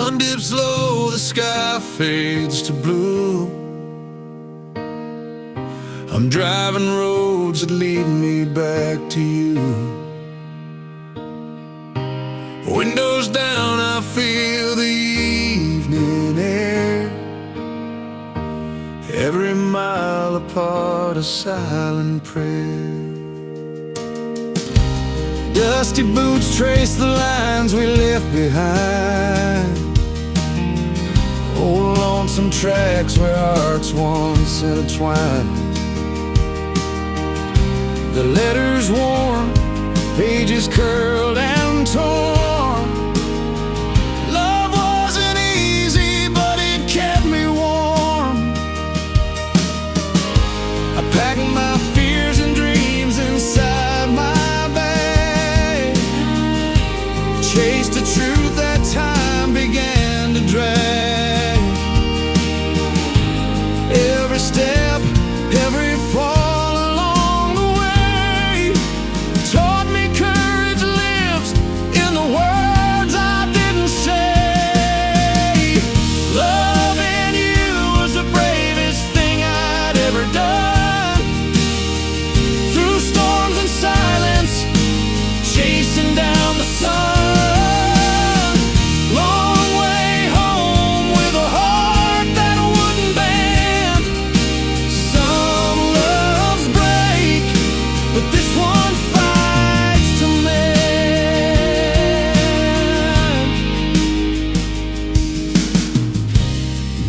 sun dips low, the sky fades to blue. I'm driving roads that lead me back to you. Windows down, I feel the evening air. Every mile apart, a silent prayer. Dusty boots trace the lines we left behind. Old lonesome tracks where hearts once intertwined. The letters worn, pages curled and torn. Love wasn't easy, but it kept me warm. I packed my fears and dreams inside my bag, chased a truth that time began to drag. Every step, every fall along the way taught me courage lives in the words I didn't say. Loving you was the bravest thing I'd ever done. Through storms and silence, chasing down the sun. Long way home with a heart that wouldn't bend. Some loves break, but this one fights to mend.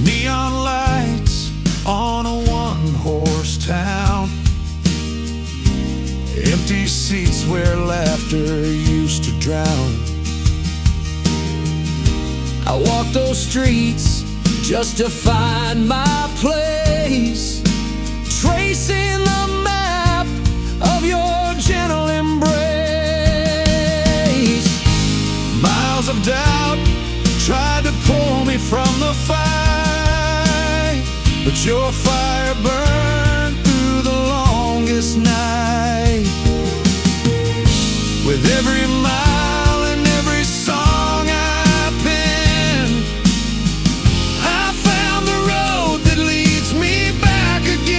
Neon lights on a one-horse town. Empty seats where laughter used to drown. I walk those streets just to find my place, tracing the map of your gentle embrace. Miles of doubt tried to pull me from the fight, but your fire burned through the longest night. With every mile and every song I pen, I found the road that leads me back again.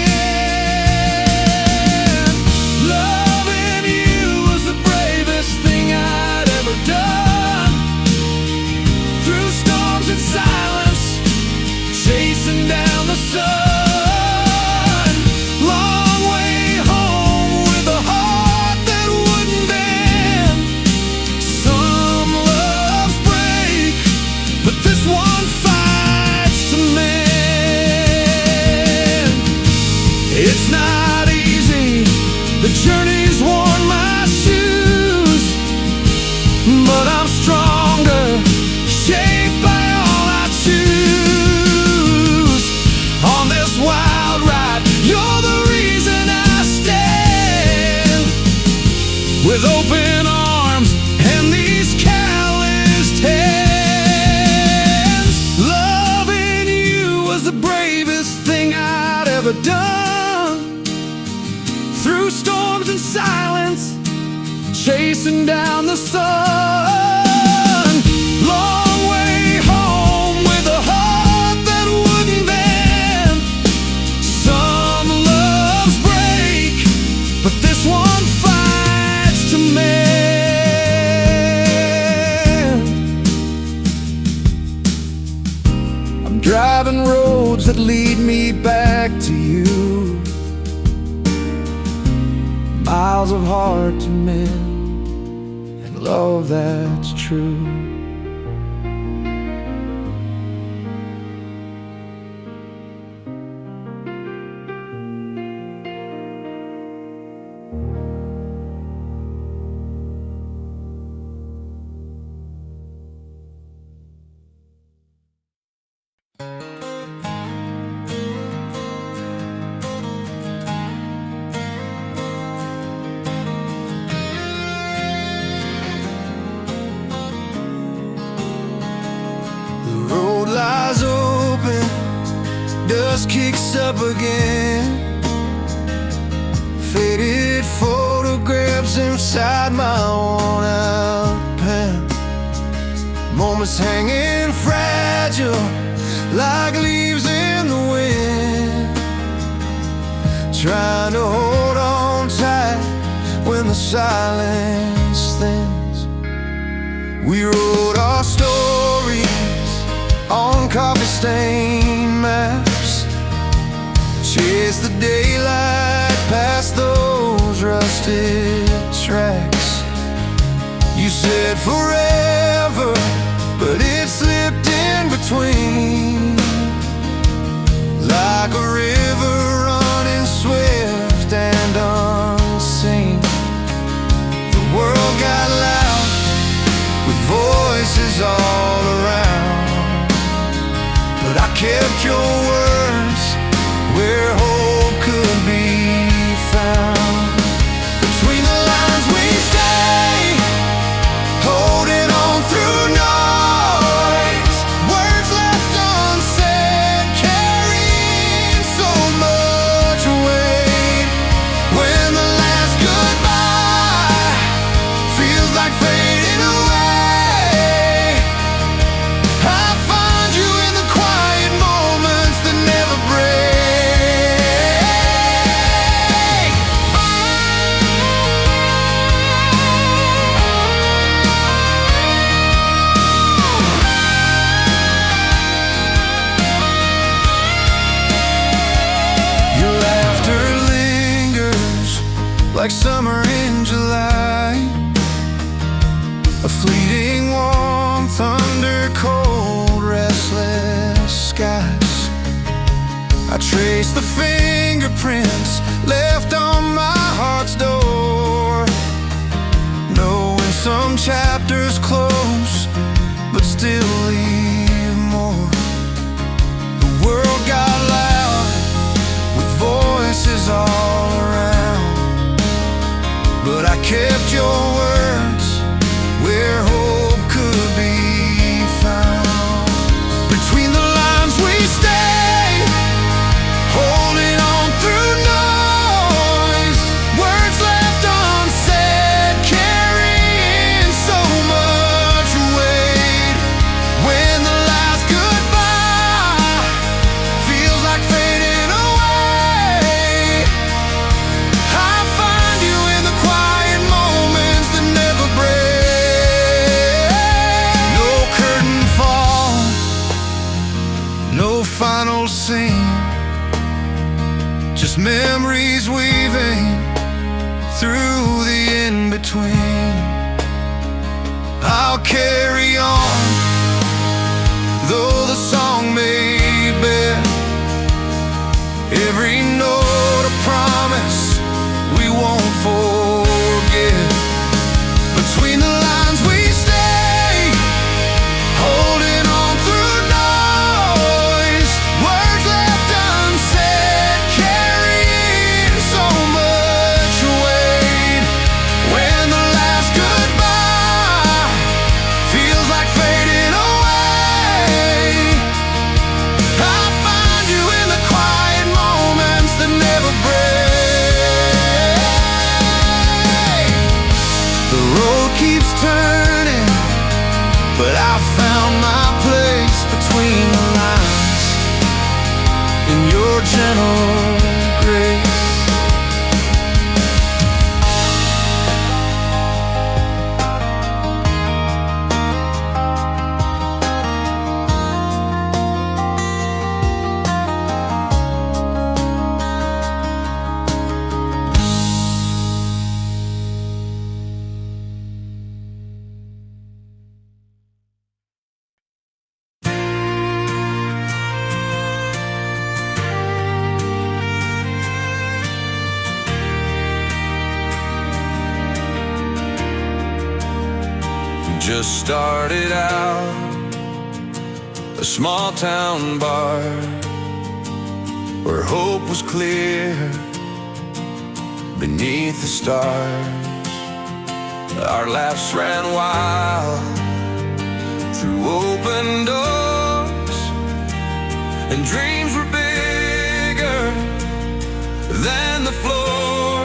Loving you was the bravest thing I'd ever done. Through storms and silence, chasing down the sun. Long way home with a heart that wouldn't bend. Some loves break, but this one fights to mend. It's not easy, the journey's worn my shoes, but I'm stronger, shaped by all I choose. On this wild ride, you're the reason I stand. With open arms and these calloused hands, loving you was the bravest thing I'd ever done. Through storms and silence, chasing down the sun. Long way home with a heart that wouldn't bend. Some loves break, but this one fights to mend. I'm driving roads that lead me back to you. Miles of heart to mend, and love that's true. Dust kicks up again. Faded photographs inside my worn out pen. Moments hanging fragile fragile, like leaves in the wind, trying to hold on tight when the silence thins. We wrote our stories on coffee-stained maps, chased the daylight past those rusted tracks. You said forever, but it slipped in between, like a river running swift and unseen. The world got loud with voices all around, but I kept your words where hope could be found. Between the lines we stay, holding on through noise, words left unsaid, carrying so much weight. When the last goodbye feels like fading away, I find you in the quiet moments that never break. Your laughter lingers like summer in July, a fleeting warmth under cold, restless skies. I trace the fingerprints left on my heart's door, knowing some chapters close, but still leave more. The world got loud with voices all around, but I kept your words where hope could be found. Between the lines we stay, holding on through noise, words left unsaid, carrying so much weight. When the last goodbye feels like fading away, I find you in the quiet moments that never break. No curtain fall, no final scene, just memories weaving through the in-between. I'll carry on, though the song may bear every note a promise we won't forget. Between the lines we stay, holding on through noise, words left unsaid, carrying so much weight. When the last goodbye feels like fading away, I find you in the quiet moments that never break. The road keeps turning, but I found my place between the lines in your gentle grace. Just started out a small town bar where hope was clear beneath the stars. Our laughs ran wild through open doors, and dreams were bigger than the floor.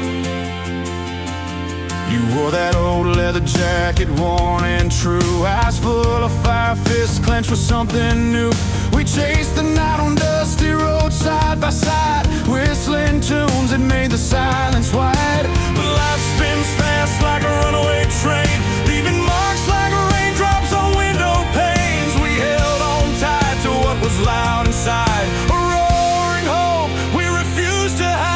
You wore that old leather jacket, worn and true, eyes full of fire, fists clenched for something new. We chased the night on dusty roads side by side, whistling tunes that made the silence wide. But life spins fast like a runaway train, leaving marks like raindrops on window panes. We held on tight to what was loud inside, a roaring hope we refused to hide.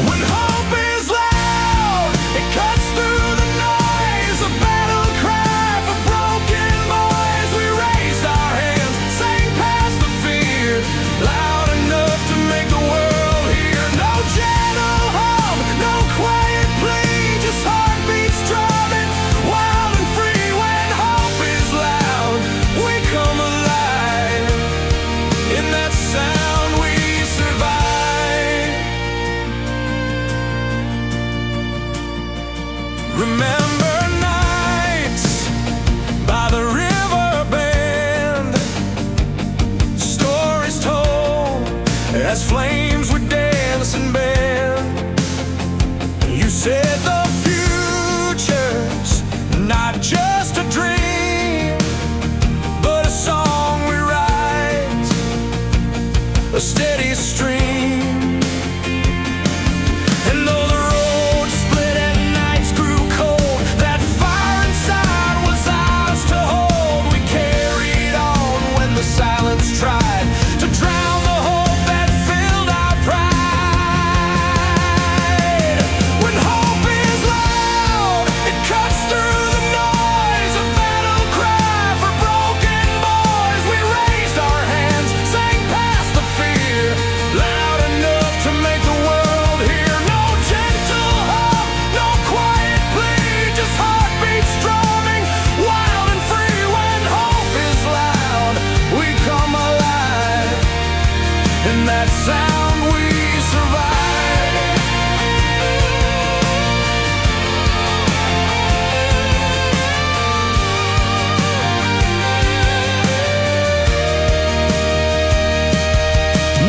When hope is loud, it cuts through the noise, a battle cry for broken boys. We raised our hands, sang past the fear, loud enough to make the world hear. No gentle hum, no quiet plea, just heartbeats drumming, wild and free. When hope is loud, we come alive. In that sound we survive. Remember nights by the river bend, stories told as flames would dance and bend. You said the future's not just a dream, but a song we write, a steady stream. And though the road split and nights grew cold, that fire inside was ours to hold. We carried on when the silence tried to drown the hope that filled our pride. When hope is loud, it cuts through the noise, a battle cry for broken boys. We raised our hands, sang past the fear, loud enough to make the world hear. No gentle hum, no quiet plea, just heartbeats drumming, wild and free. When hope is loud, we come alive. In that sound we survive.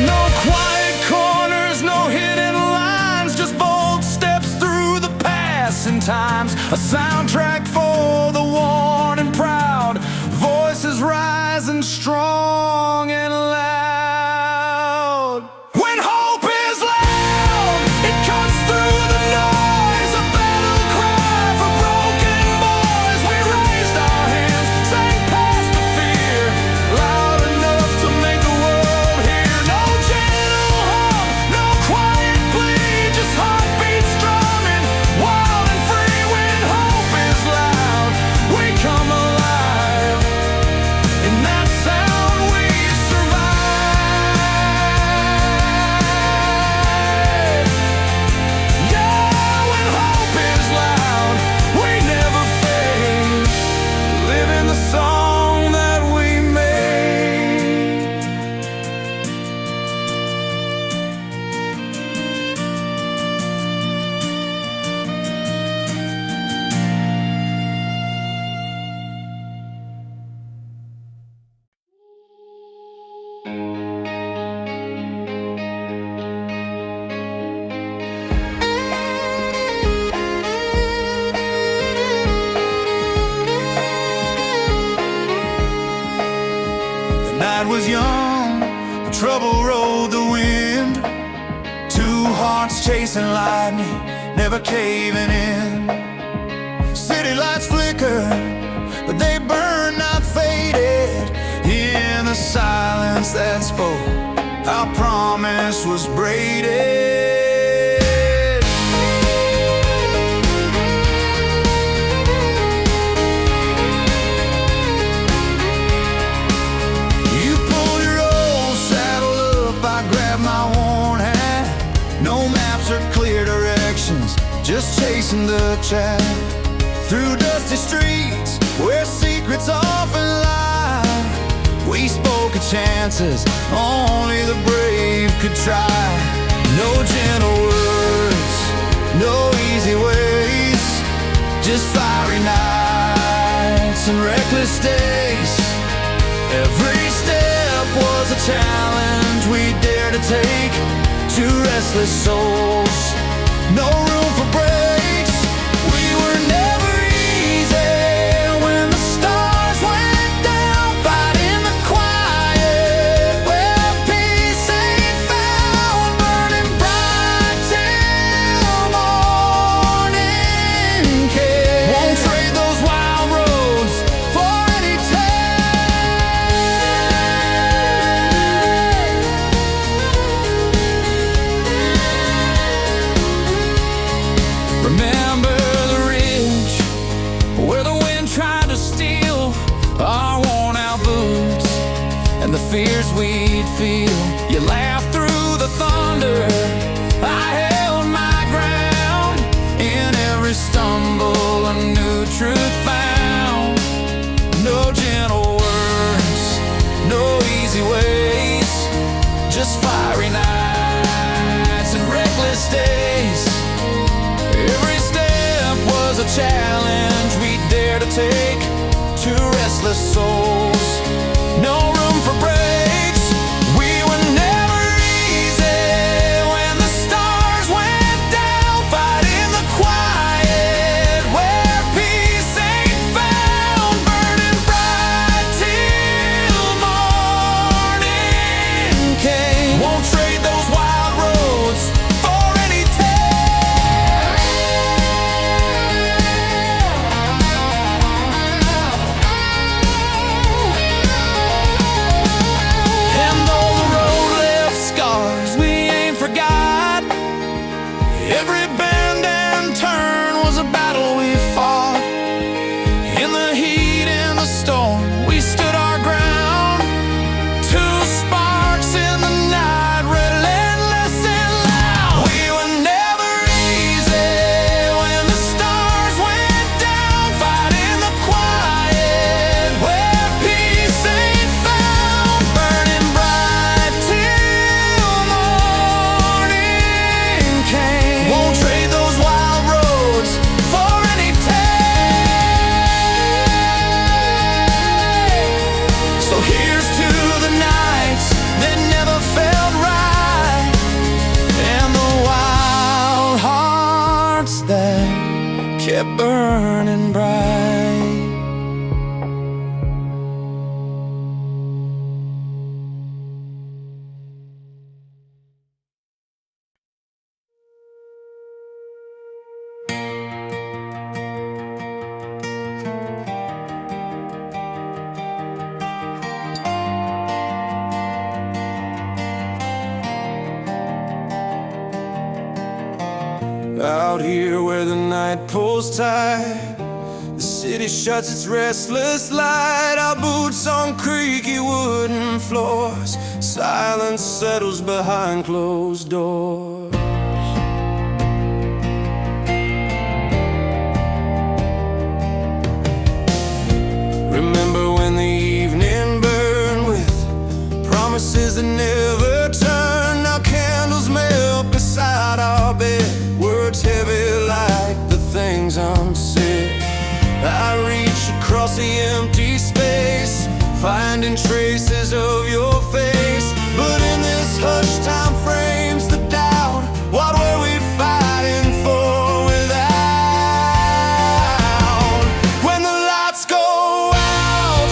No quiet corners, no hidden lines, just bold steps through the passing times. A soundtrack for the worn and proud, voices rising strong and loud. When hope is loud, it cuts through the noise, a battle cry for broken boys. We raised our hands, sang past the fear, loud enough to make the world hear. No gentle hum, no quiet plea, just heartbeats drumming, wild and free. When hope is loud, we come alive. In that sound we survive. Yeah, when hope is loud, we never fade. Live in the song that we made. The night was young, the trouble rode the wind. Two hearts chasing lightning, never caving in. City lights flicker, but they burn, not faded. In the silence that spoke, our promise was braided. You pulled your old saddle up, I grabbed my worn hat. No maps or clear directions, just chasing the chat. Through dusty streets where secrets often lie, we spoke of chances only the brave could try. No gentle words, no easy ways, just fiery nights and reckless days. Every step was a challenge we dared to take. Two restless souls, no room for take two restless souls. No room for breaks. We were never easy when the stars went down, fighting the quiet where peace ain't found, burning bright till morning came. Won't trade those wild roads for any tale. And though the road left scars we ain't forgot, every bend and turn was a battle we fought. In the heat and the storm we stood our ground, two sparks in the night, relentless and loud. We were never easy when the stars went down, fighting the quiet where peace ain't found, burning bright till morning came. Won't trade those wild roads for any tale. So here's to the nights that never felt right, and the wild hearts that kept burning bright. Out here where the night pulls tight, the city shuts its restless light. Our boots on creaky wooden floors, silence settles behind closed doors. Remember when the evening burned with promises that never turn. Now candles melt beside our bed, words heavy like the things unsaid. I reach across the empty space, finding traces of your face. But in this hushed time frames the doubt, what were we fighting for without? When the lights go out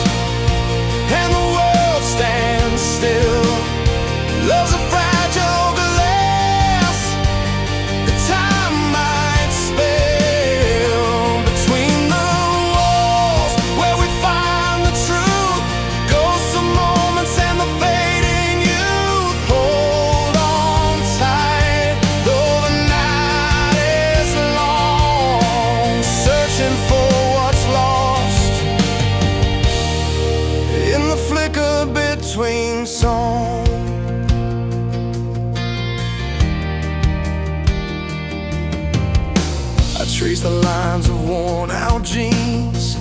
and the world stands still, love's a fragile glass the time might spill. Between the walls where we find the truth, ghosts of moments and the fading youth. Hold on tight, though the night is long, searching for what's lost in the flicker between songs. I trace the lines of worn out jeans,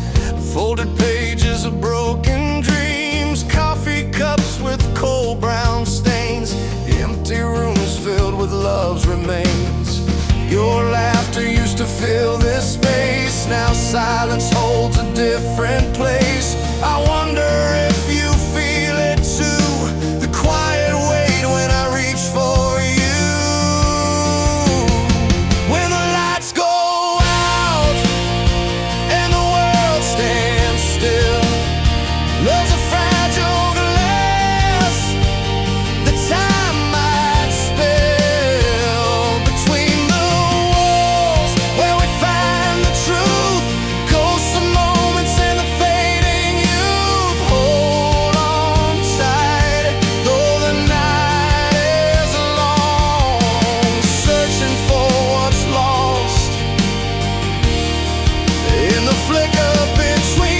folded pages of broken dreams, coffee cups with cold brown stains, empty rooms filled with love's remains. Your laughter used to fill this space, now silence holds a different place. I wonder if you feel it too, the quiet weight when I reach for you. When the lights go out and the world stands still, love's a fragile glass the time might spill. Between the walls where we find the truth, ghosts of moments and the fading youth. Hold on tight, though the night is long, searching for what's lost in the flicker between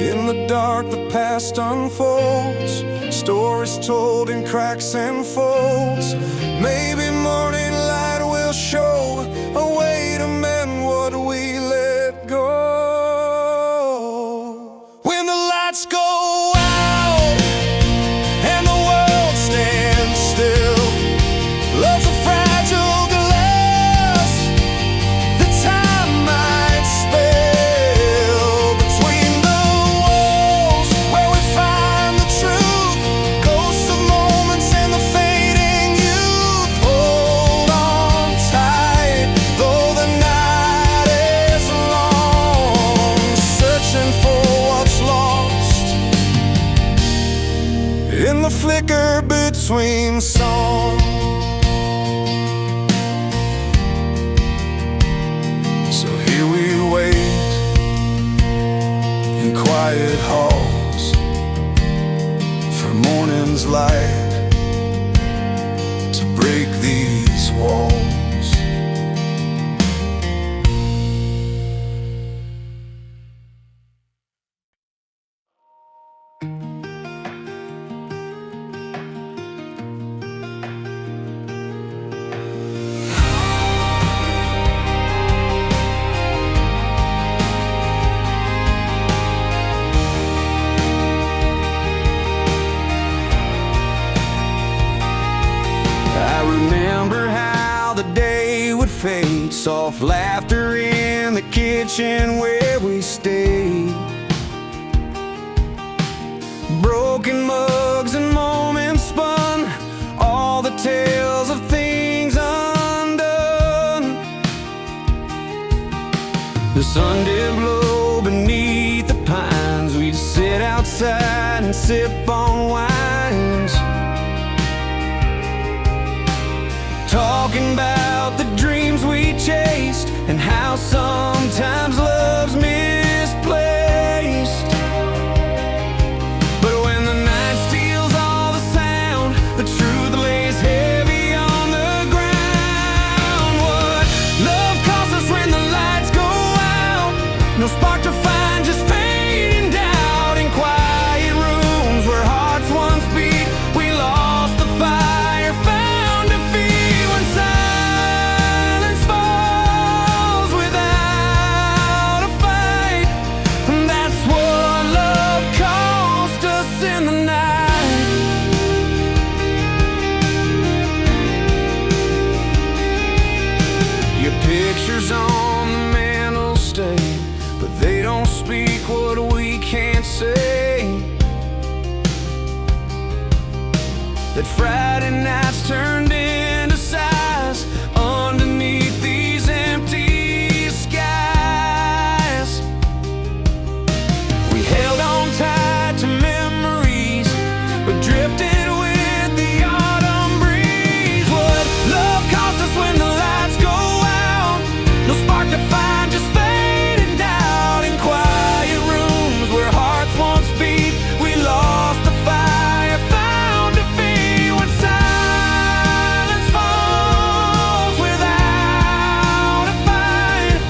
in the dark, the past unfolds, stories told in cracks and folds. Maybe morning light will show a way to mend what we let go. When swing song. So here we wait in quiet halls for morning's light to break these walls. Fade, soft laughter in the kitchen where we stayed, broken mugs and moments spun, all the tales of things undone. The sun did glow beneath the pines, we'd sit outside and sip on wines, talking about the dreams we chased and how sometimes love's misplaced. But when the night steals all the sound, the truth lays heavy on the ground. What love costs us when the lights go out, no spark to find, just fading doubt in quiet rooms where hearts once beat. We lost the fire, found defeat when silence falls without a fight. And that's what love cost us in the night. Your pictures on the mantle stay, but they don't speak what we can't say. That Friday nights turned into sighs underneath these empty skies. We held on tight to memories, but drifted with the autumn breeze. What love cost us when the lights go out, no spark to find, just fading doubt in quiet rooms where hearts once beat. We lost the fire, found defeat when silence falls without a fight.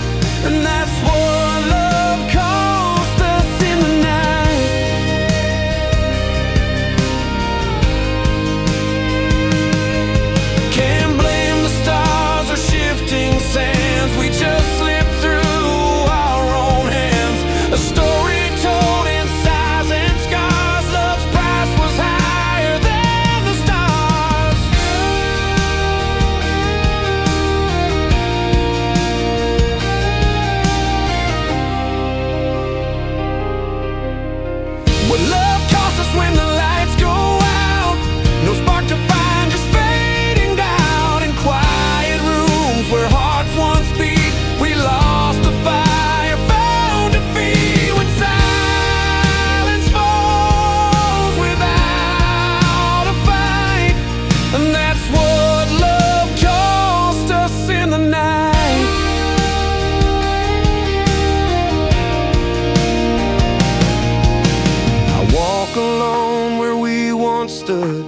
And that's what love cost us in the night. Can't blame the stars or shifting sands, we just slipped through our own hands. A story told in sighs and scars, love's price was higher than the stars. What love costs us when the lights go out, no spark to find, just fading down in quiet rooms where hearts once beat. We lost the fire, found defeat when silence falls without a fight. And that's what love cost us in the night. I walk alone where we once stood,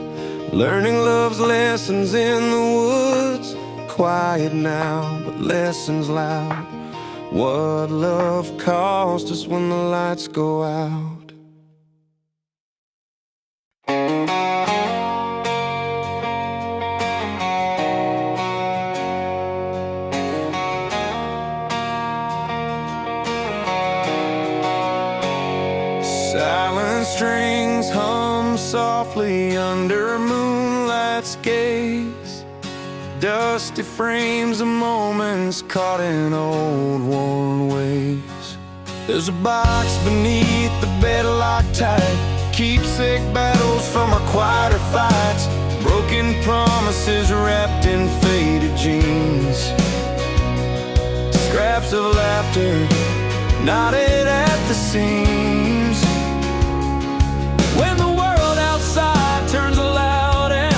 learning love's lessons in the woods. Quiet now, but lessons loud. What love cost us when the lights go out. Silent strings hum softly under moonlight's gaze, dusty frames of moments caught in old worn ways. There's a box beneath the bed locked tight, keepsake battles from our quieter fights, broken promises wrapped in faded jeans, scraps of laughter knotted at the seams. When the world outside turns loud and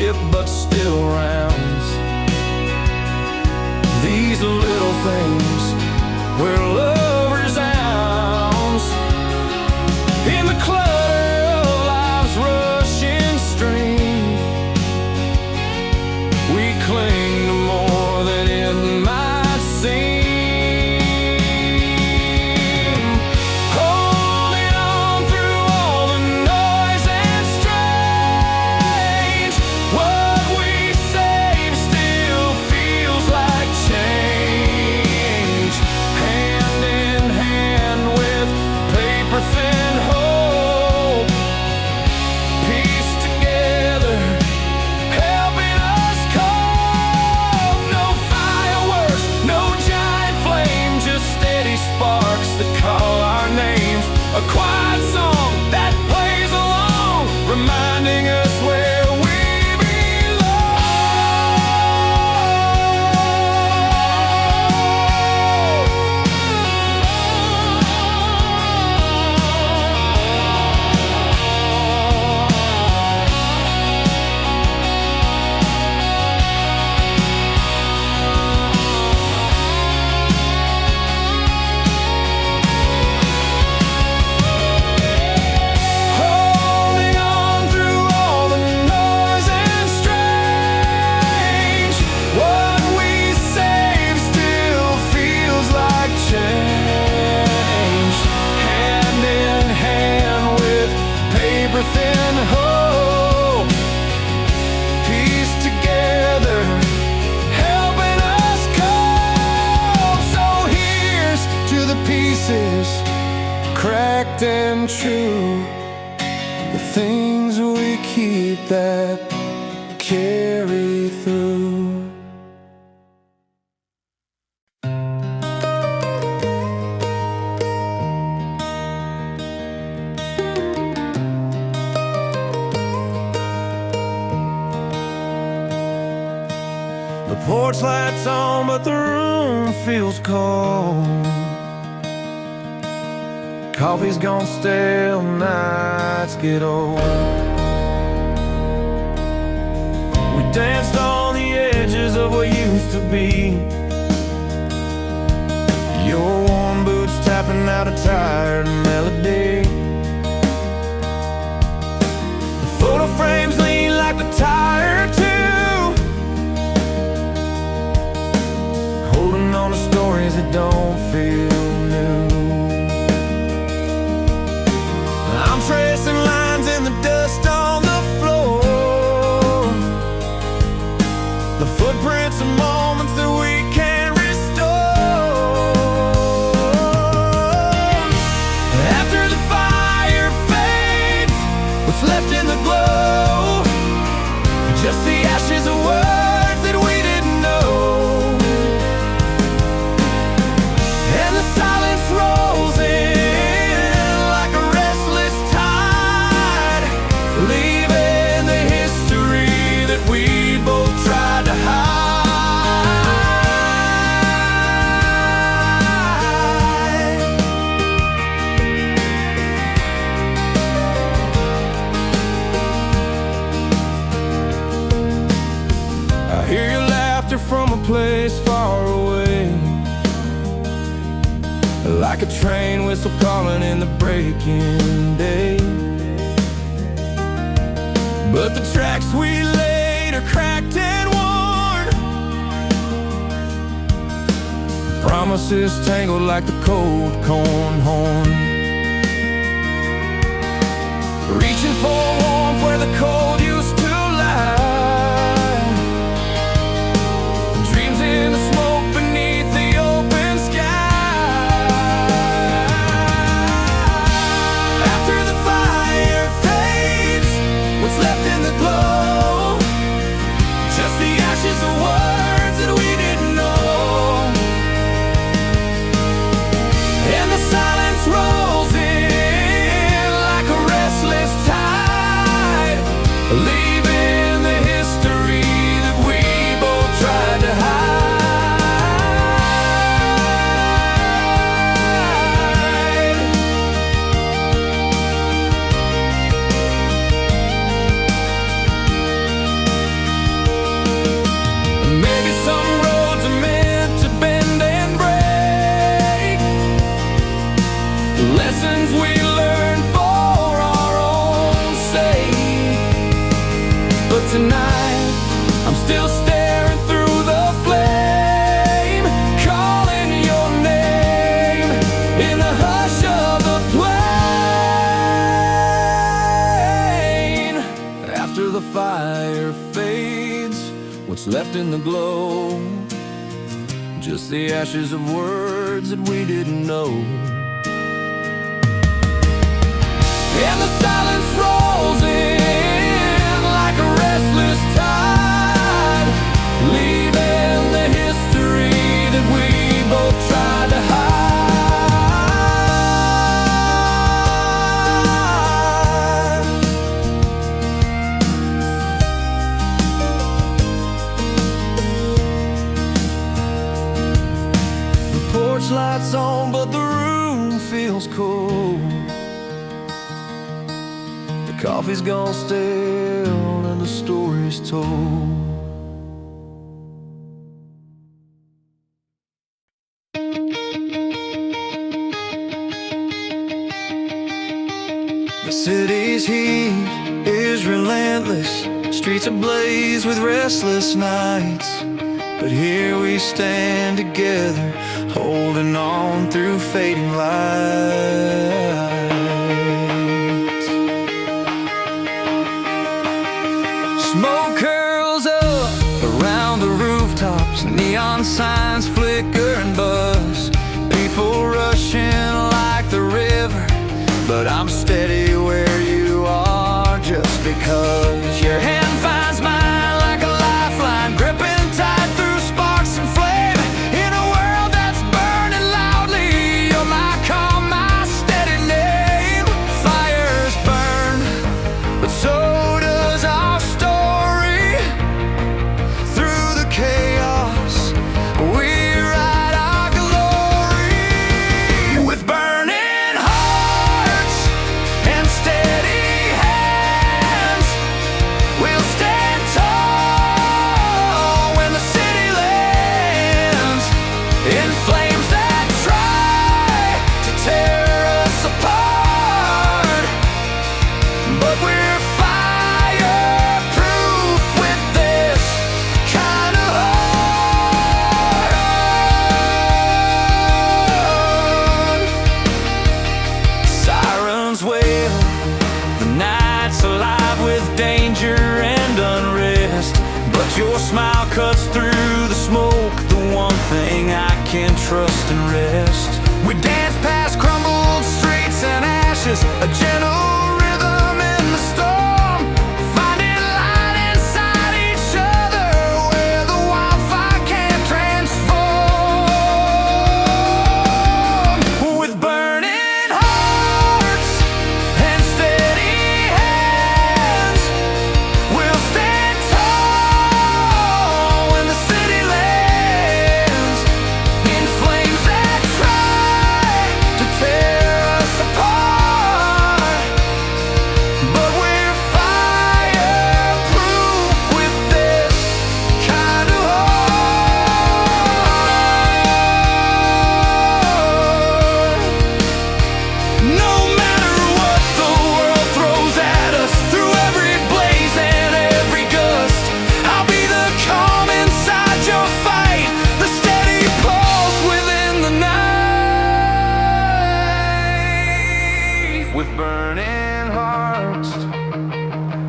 ship but still rounds. These little things where love resounds. In the clutter of life's rushing stream, we cling to more than it might seem. Holding on through all the noise and strange, what we save still feels like change. Hand in hand with paper-thin hope, piece together, helping us cope. No fireworks, no giant flame, just steady sparks that call our names. A quiet song that plays along, reminding us where we holding on through all the noise and strange. What we save still feels like change. Hand in hand with paper-thin hope, piece together, helping us cope. So here's to the pieces, cracked and true, the things we keep that carry through. The porch light's on, but the room feels cold. Coffee's gone stale, nights get old. We danced on the edges of what used to be. Your warm boots tapping out a tired melody. The photo frames lean like the tire too, holding on to stories that don't feel new. I'm tracing lines in the dust on the floor, the footprints of moments that we can't restore. After the fire fades, what's left in the glow? Just the ashes of words that we didn't know. And the silence rolls in like a restless tide, leaving the history that we both tried to hide. I hear your laughter from a place far away, like a train whistle calling in the breaking day. But the tracks we laid are cracked and worn, promises tangled like the cold corn horn. Reaching for warmth where the cold used to lie, dreams in the smoke beneath the open sky. After the fire fades, what's left in the glow? Just the ashes of words that we didn't know. And the silence rolls in like a restless tide, what's left in the glow, just the ashes of words that we didn't know. And the silence rolls in like a restless tide, leaving the history that we both tried to hide. The porch light's on, but the room feels cold. Coffee's gone stale and the story's told. The city's heat is relentless, streets ablaze with restless nights. But here we stand together, holding on through fading light. Smoke curls up around the rooftops, neon signs flicker and buzz. People rushing like the river, but I'm steady where you are, just because your hand finds mine like a lifeline, gripping tight through sparks and flame. In a world that's burning loudly, you're my calm, my steady name. Fires burn, but so does our story. Through the chaos, we ride our glory. With burning hearts and steady hands, we'll stand tall when the city lands in flames that try to tear us apart. But we're fireproof with this kind of heart. Sirens wail, the night's alive with danger and unrest. But your smile cuts through the smoke, the one thing I can trust and rest. We dance past crumbled streets and ashes, a gentle rhythm in the storm, finding light inside each other where the wildfire can't transform. With burning hearts and steady hands, we'll stand tall when the city lands in flames that try to tear us apart. But we're fireproof with this kind of heart. No matter what the world throws at us, through every blaze and every gust, I'll be the calm inside your fight, the steady pulse within the night. With burning hearts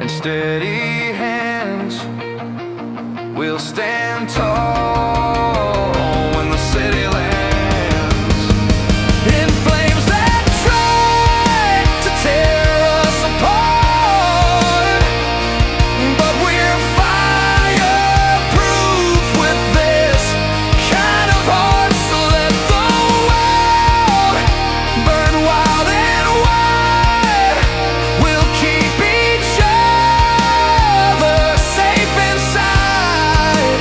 and steady hands, we'll stand tall when the city lands in flames that try to tear us apart. But we're fireproof with this kind of heart. So let the world burn wild and wide. We'll keep each other safe inside.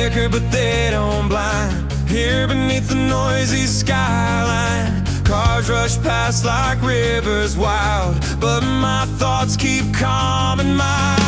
flicker, but they don't blind. Here beneath the noisy skyline, cars rush past like rivers wild, but my thoughts keep calm in mind.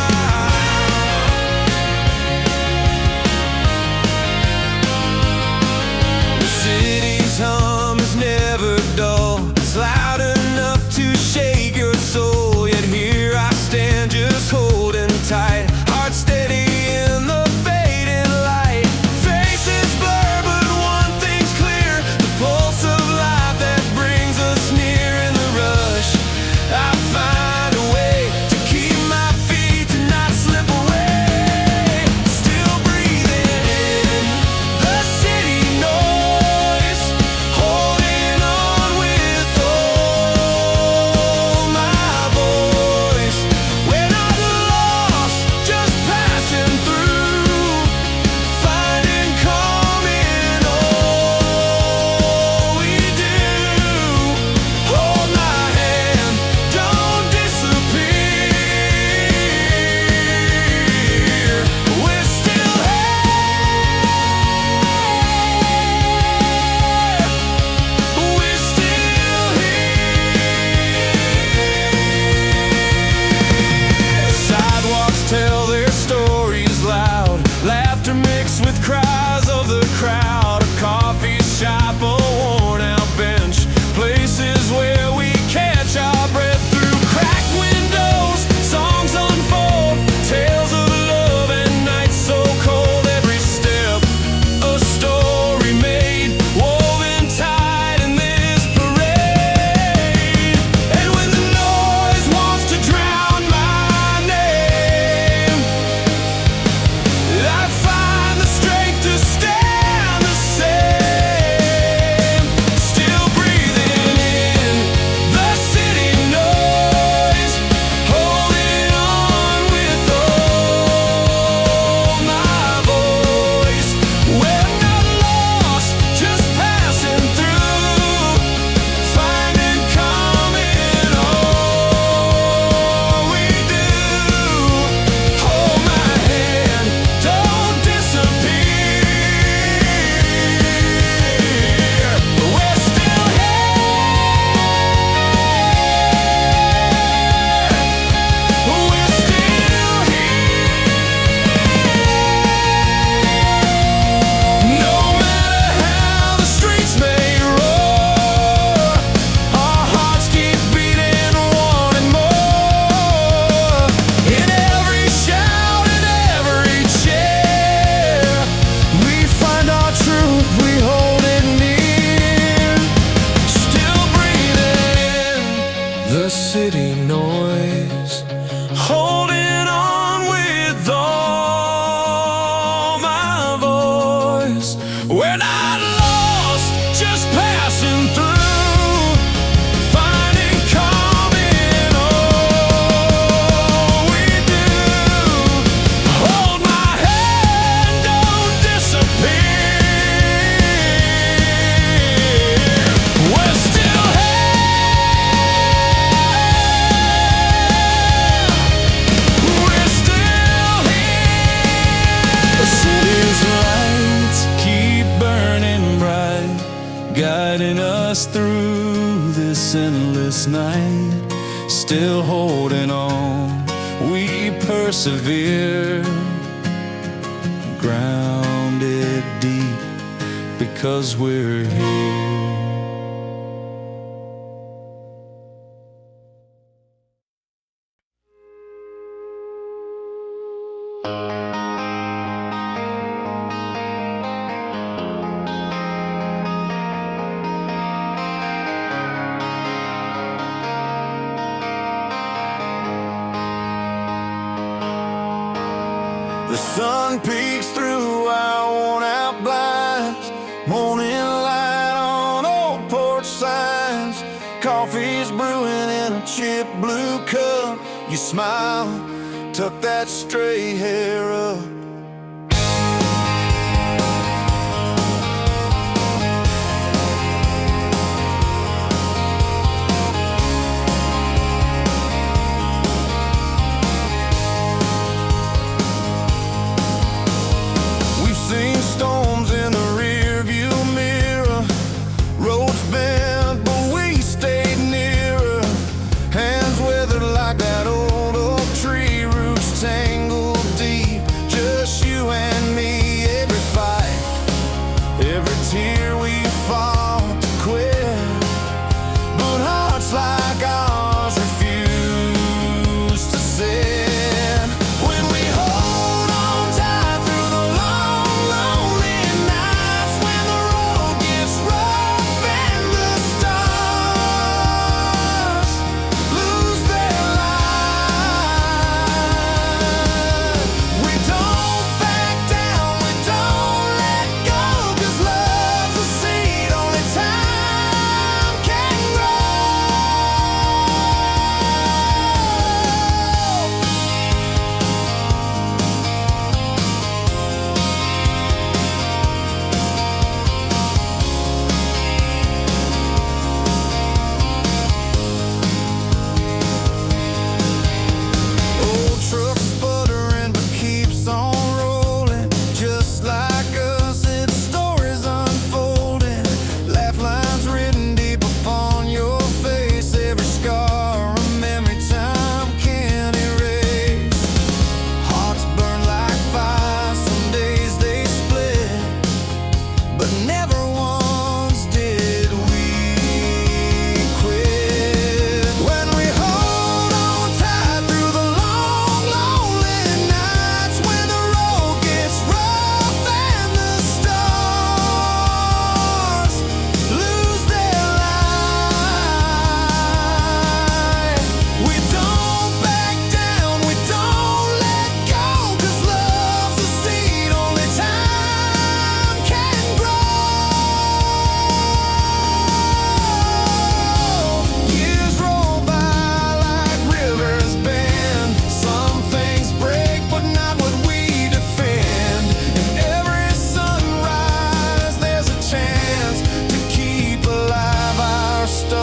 The city's hum is never dull. It's loud enough to shake your soul. Yet here I stand just holding tight, heart steady in the fading light. Faces blur, but one thing's clear, the pulse of life that brings us near. In the rush, I find a way to keep my feet, to not slip away. Still breathing in the city noise, holding on with all my voice. We're not lost, just passing through, finding calm in all we do. Hold my hand, don't disappear. We're still here. We're still here. Sidewalks tell their stories loud, laughter mixed with cries of the crowd. A coffee shop, a worn out bench, places where we catch our breath. Through cracked windows, songs unfold, tales of love and nights so cold. Every step, a story made, woven tight in this parade. And when the noise wants to drown my name, I find the strength to stand the same. Still breathing in the city noise, holding on with all my voice. We're not lost, just passing through, finding calm in all we do. Hold my hand, don't disappear. We're still here. We're still here. No matter how the streets may roar, our hearts keep beating, wanting more. In every shout, in every cheer, we find our truth, we hold it near. Still breathing in the city noise, holding on with all my voice. We're not lost, just passing through, finding calm in all we do. Hold my hand, don't disappear. We're still here. We're still here. The city's lights keep burning bright, guiding us through this endless night. Still holding on, we persevere, grounded deep because we're here. The sun peeks through our worn-out blinds, morning light on old porch signs. Coffee's brewing in a chipped blue cup. You smile, tuck that stray hair up. We've seen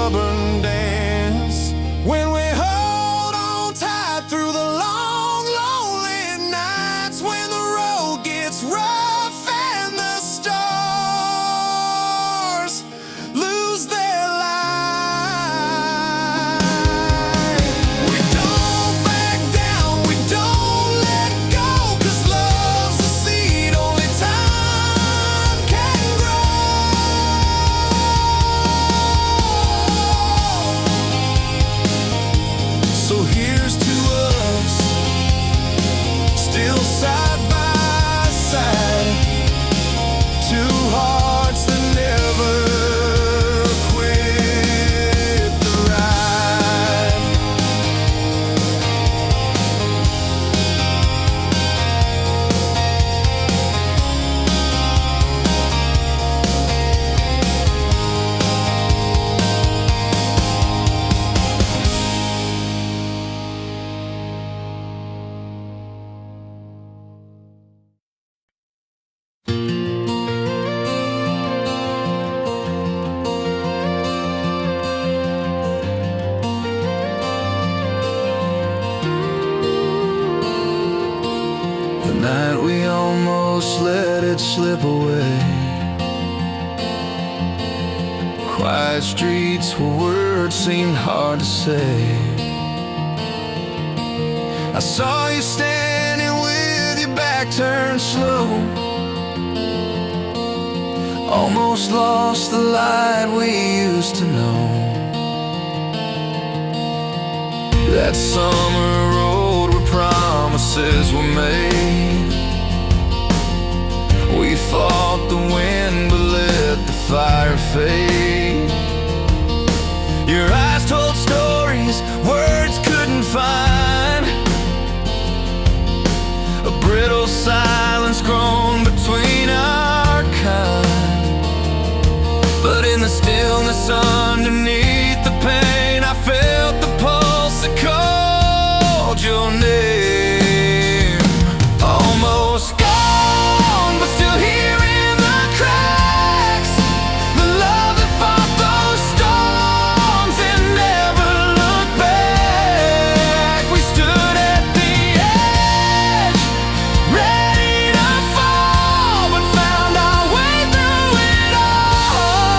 stubborn dance. When we hold on tight through the long, lonely nights, when the road gets rough and the stars lose their light. We don't back down, we don't let go, 'cause love's a seed only time can grow. So here's to us, still side by side, two hearts that never quit the ride. The night we almost let it slip away. Quiet streets where words seemed hard to say. I saw you standing with your back turned slow, almost lost the light we used to know. That summer road where promises were made. We fought the wind but let the fire fade. Your eyes told stories words couldn't find. A brittle silence grown between our kind. But in the stillness underneath the pain, I felt the pulse that called your name. Almost gone, but still here in the cracks. The love that fought those storms and never looked back. We stood at the edge, ready to fall, but found our way through it all.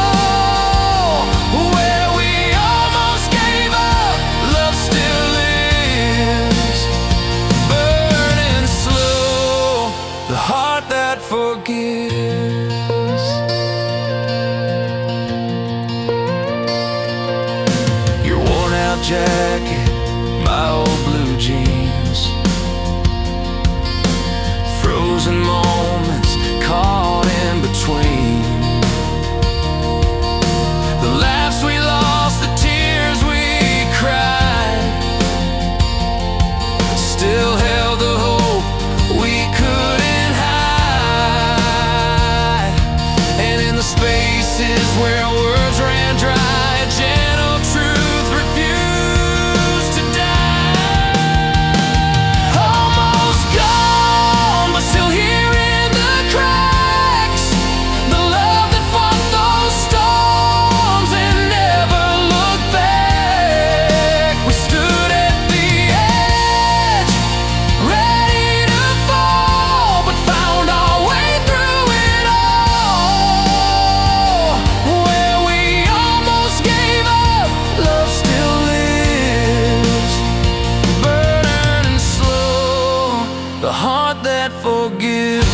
Where we almost gave up, love still lives, burning slow, the heart that forgives. Your worn out jacket, my old blue jeans, frozen moments caught in between. The laughs we lost, the tears we cried, still held the hope we couldn't hide. And in the spaces where words ran dry, a gentle truth refused to die. Almost gone, but still here in the cracks. The love that fought those storms and never looked back. We stood at the edge, ready to fall, but found our way through it all. Where we almost gave up, love still lives, burning slow, the heart that forgives.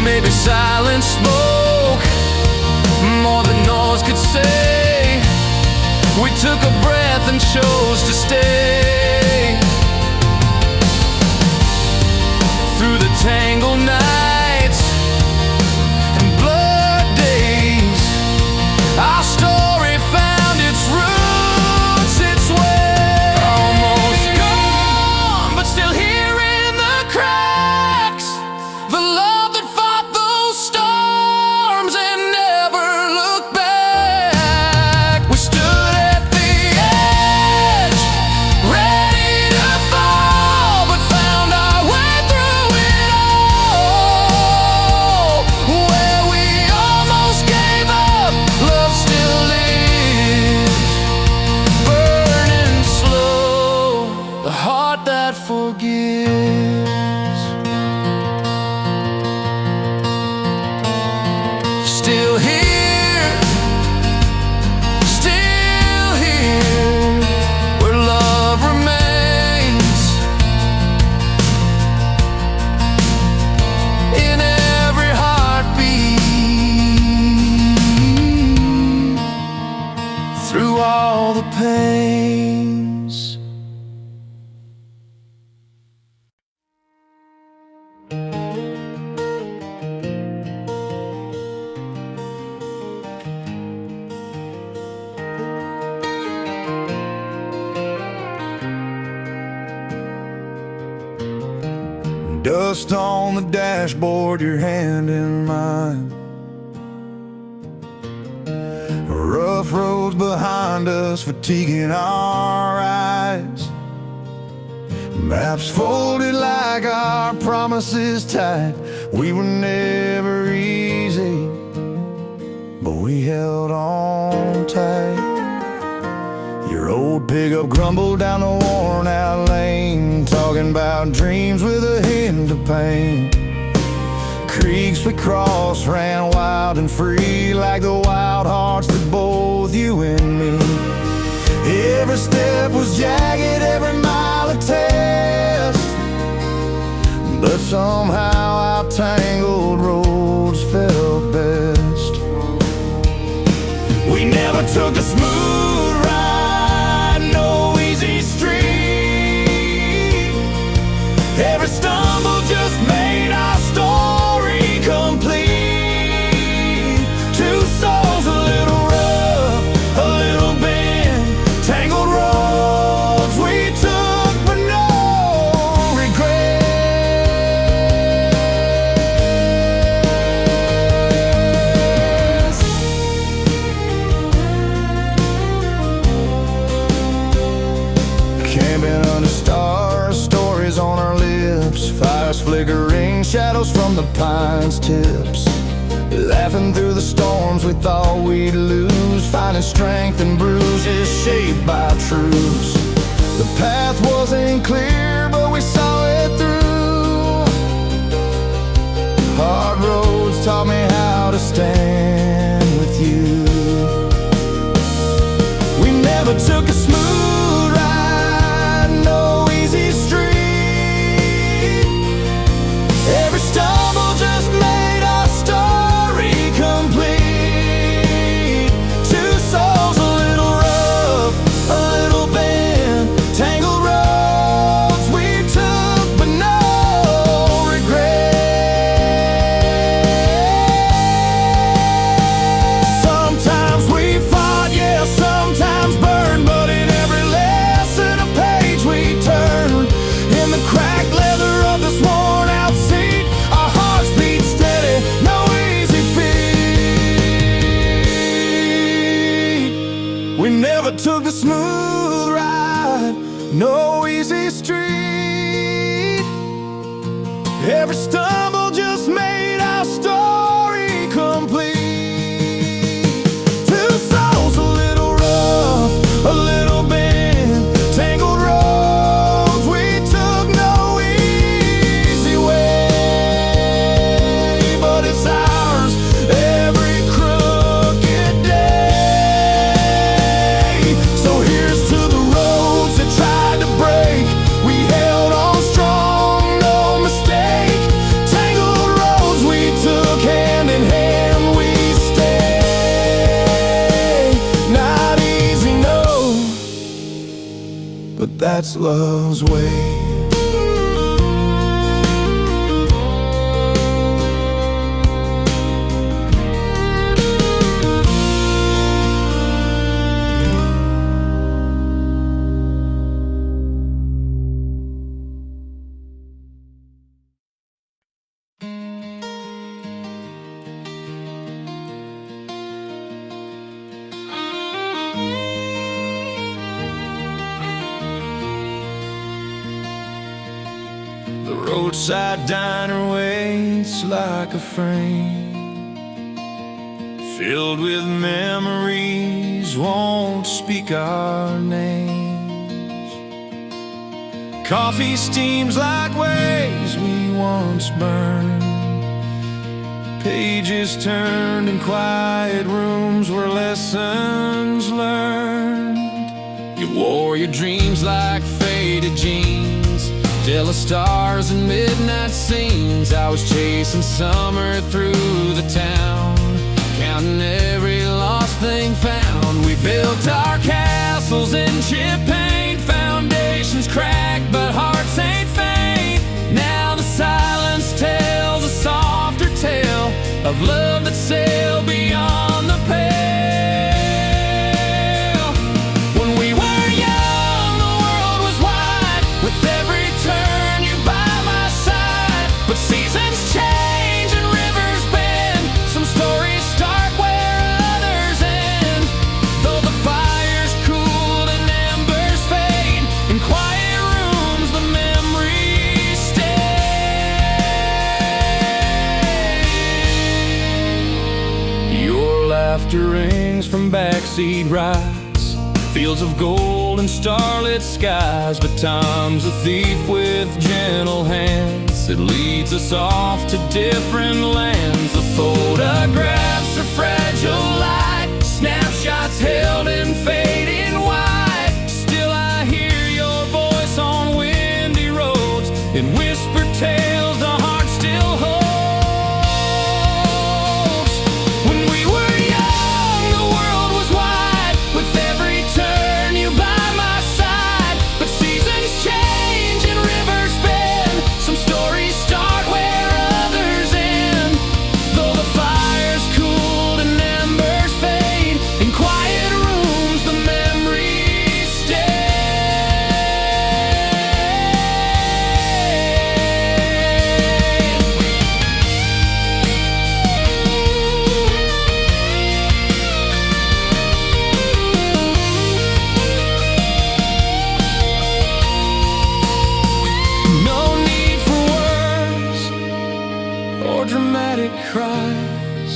Maybe silence spoke more than noise could say. We took a breath and chose to stay. Through the tangled nights and blood days, our story found its roots, its way. Almost gone, but still here in the cracks. The love that fought those storms and never looked back. We stood at the edge, ready to fall, but found our way through it all. all the pains. Dust on the dashboard, your hand in mine. Rough roads behind us, fatiguing our eyes. Maps folded like our promises tight. We were never easy, but we held on tight. Your old pickup grumbled down the worn out lane, talking about dreams with a hint of pain. Creeks we crossed ran wild and free, like the wild hearts that both you and me. Every step was jagged, every mile a test, but somehow our tangled roads felt best. We never took a smooth ride, no easy street. Every stumble just made our story complete. Two souls, a little rough, a little bent, tangled roads we took, but no regrets. Camping under stars, stories on our lips, fires flickering, shadows from the pines' tips. Laughing through the storms we thought we'd lose, finding strength in bruises shaped by truths. The path wasn't clear, but we saw it through. Hard roads taught me how to stand with you. We never took a smooth ride, no easy street. Every stumble just made our story complete. Two souls, a little rough, a little bent, tangled roads we took, but no regrets. Sometimes we fought, yeah, sometimes burned, but in every lesson a page we turned. In the cracked leather of this worn out seat, our hearts beat steady, no easy feat. We never took the smooth ride, no easy street. Every stumble just made our story complete. Two souls, a little rough, a little bent, tangled roads we took, no easy way, but it's ours every crooked day. So here's to the roads that tried to break. We held on strong, no mistake. Tangled roads we took, hand in hand we stay. Not easy, no, but that's love's way. The roadside diner waits like a frame, filled with memories, won't speak our names. Coffee steams like ways we once burned, pages turned in quiet rooms where lessons learned. You wore your dreams like faded jeans, jealous stars and midnight scenes. I was chasing summer through the town, counting every lost thing found. We built our castles in chip paint, foundations cracked, but hearts ain't faint. Now the silence tells a softer tale of love that sailed beyond the pale. When we were young, the world was wide, with every turn you by my side. But seasons change and rivers bend, some stories start where others end. Though the fire's cooled and embers fade, in quiet rooms the memories stay. Your laughter rings from backseat rides, fields of gold and starlit skies. But time's a thief with gentle hands that leads us off to different lands. The photographs are fragile light, snapshots held in fading white. Still I hear your voice on windy roads, in whispered tales the heart still holds. When we were young, the world was wide, with every turn you by my side. But seasons change and rivers bend, some stories start where others end. Though the fire's cooled and embers fade, in quiet rooms the memories stay. No need for words or dramatic cries,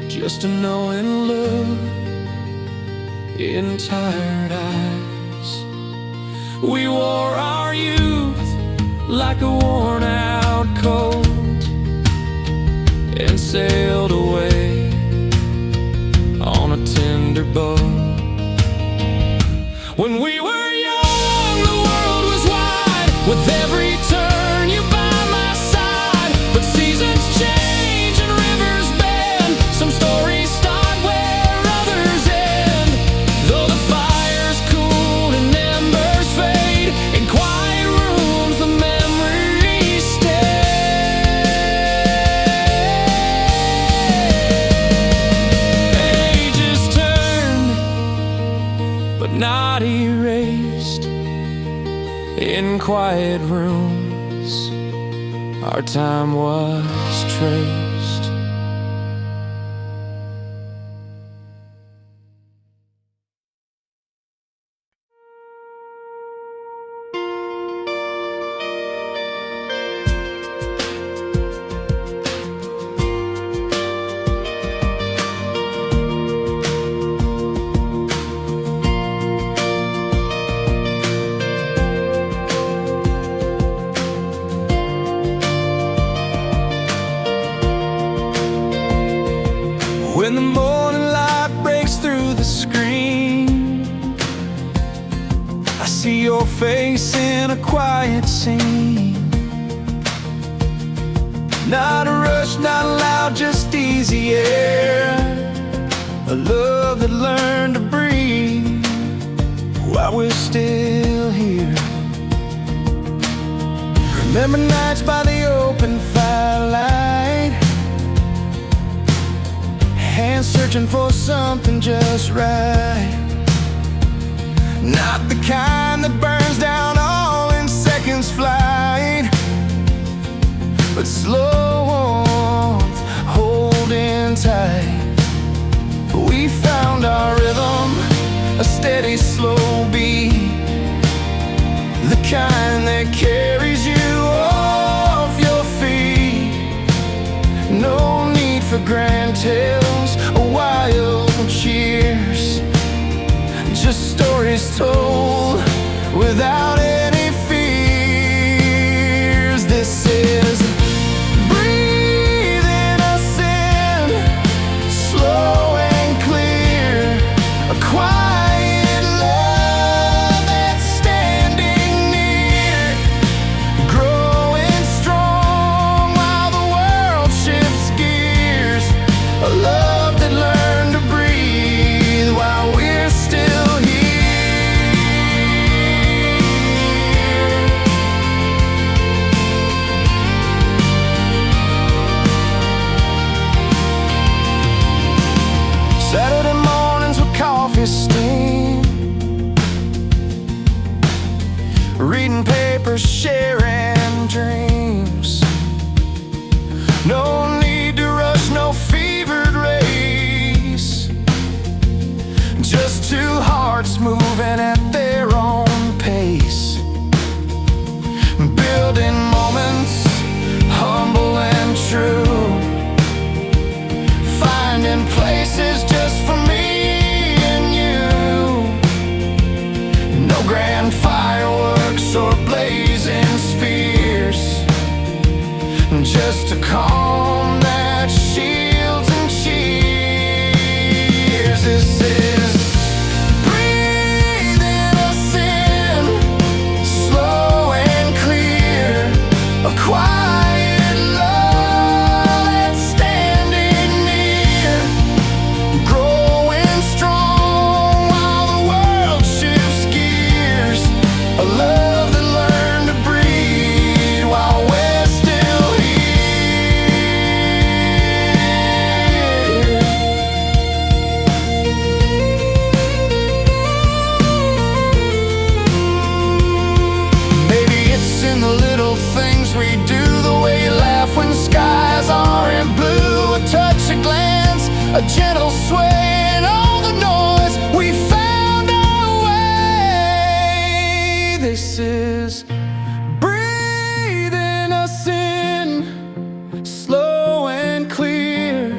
just a knowing look in tired eyes. We wore our youth like a worn out coat and sailed away on a tender boat. When we were young, the world was wide, with every turn you by my side. But seasons change and rivers bend, some stories start where others end. Though the fire's cooled and embers fade, in quiet rooms the memories stay. Ages turn, but not erased. In quiet rooms, our time was traced. When the morning light breaks through the screen, I see your face in a quiet scene. Not a rush, not loud, just easy air. A love that learned to breathe while we're still here. Remember nights by the open firelight, hands searching for something just right. Not the kind that burns down all in seconds flight, but slow warmth holding tight. We found our rhythm, a steady slow beat, the kind that carries you off your feet. No need for grand tales or wild cheers, just stories told without any fears. This is breathing us in, slow and clear, a quiet love that's standing near, growing strong while the world shifts gears. A love that learned to breathe for sharing dreams. No need to rush, no fevered race. Just two hearts moving at their own pace, building moments humble and true, finding places just for me and you. No grand fireworks or blazing spheres, just a calm that shields and cheers. This is breathing us in, slow and clear, a quiet love that's standing near, growing strong while the world shifts gears, a love that learned to breathe while we're still here. Maybe it's in the little things we do, the way you laugh when skies aren't blue, a touch, a glance, a gentle sway, and all the noise. We found our way. This is breathing us in, slow and clear,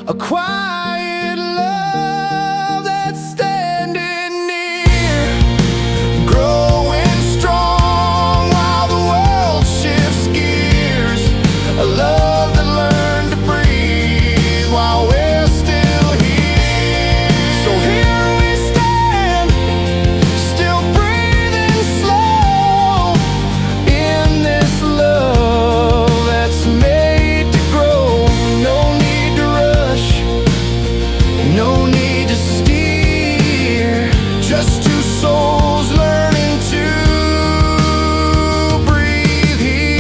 a quiet love that's standing near, growing strong while the world shifts gears, a love that learned to breathe while we're still here. So here we stand, still breathing slow, in this love that's made to grow. No need to rush, no need to steer, just two souls learning to breathe here.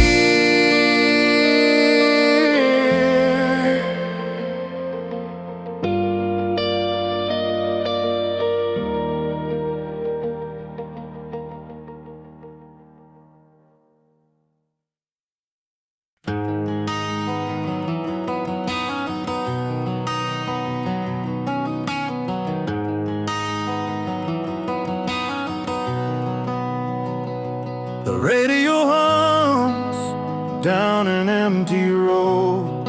The radio hums down an empty road,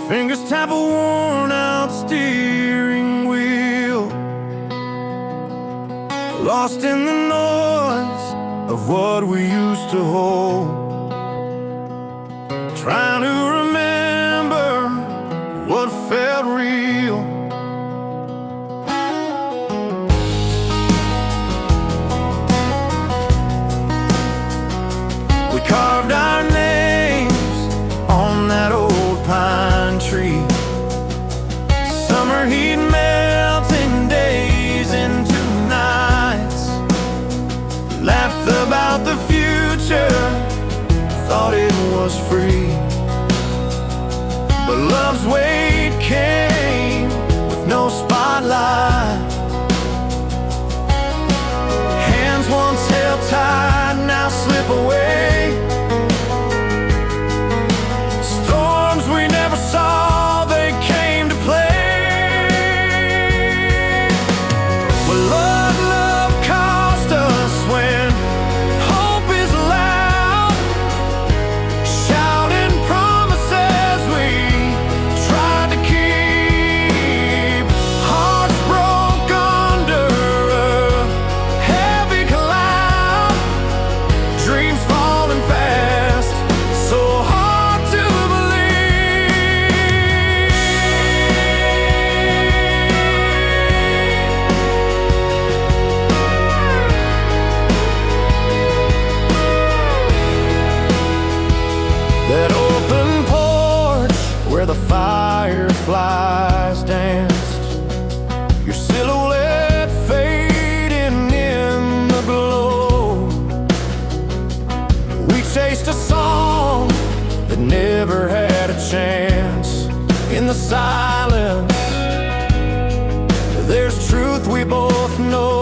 fingers tap a worn out steering wheel, lost in the noise of what we used to hold, trying to remember what felt real. We carved our names on that old pine tree, summer heat melting days into nights, laughed about the future, thought it was free, but love's weight came with no spotlight. Hands once held tight now slip away, storms we never saw, they came to play. Well, love cost us when hope is loud, shouting promises we tried to keep, hearts broke under a heavy cloud, dreams falling fast, so hard to believe. That open porch where the fireflies danced, your silhouette fading in the glow. We chased a song that never had a chance. In the silence, there's truth we both know.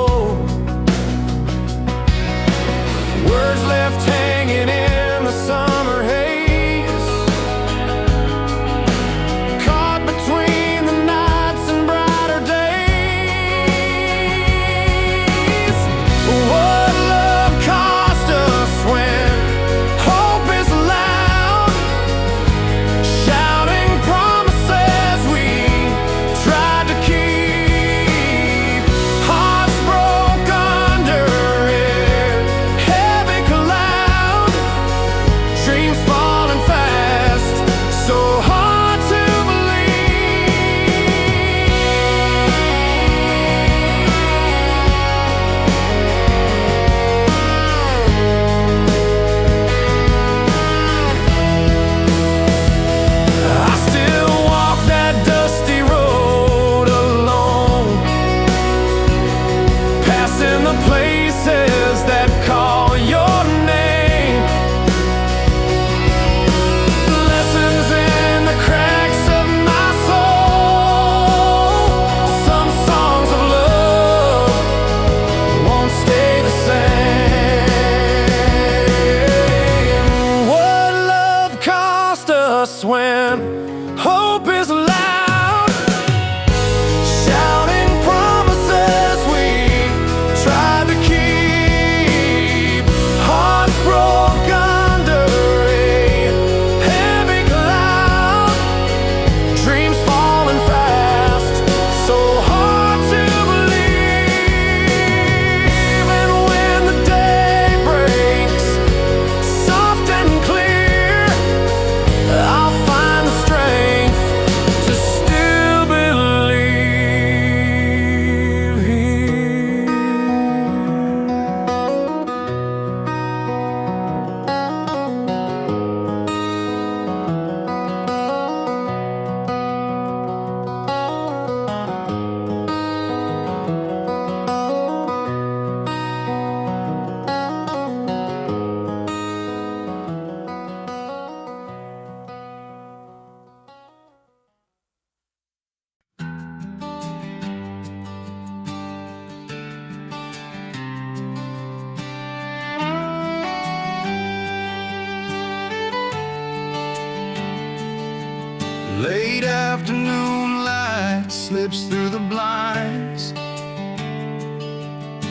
Late afternoon light slips through the blinds.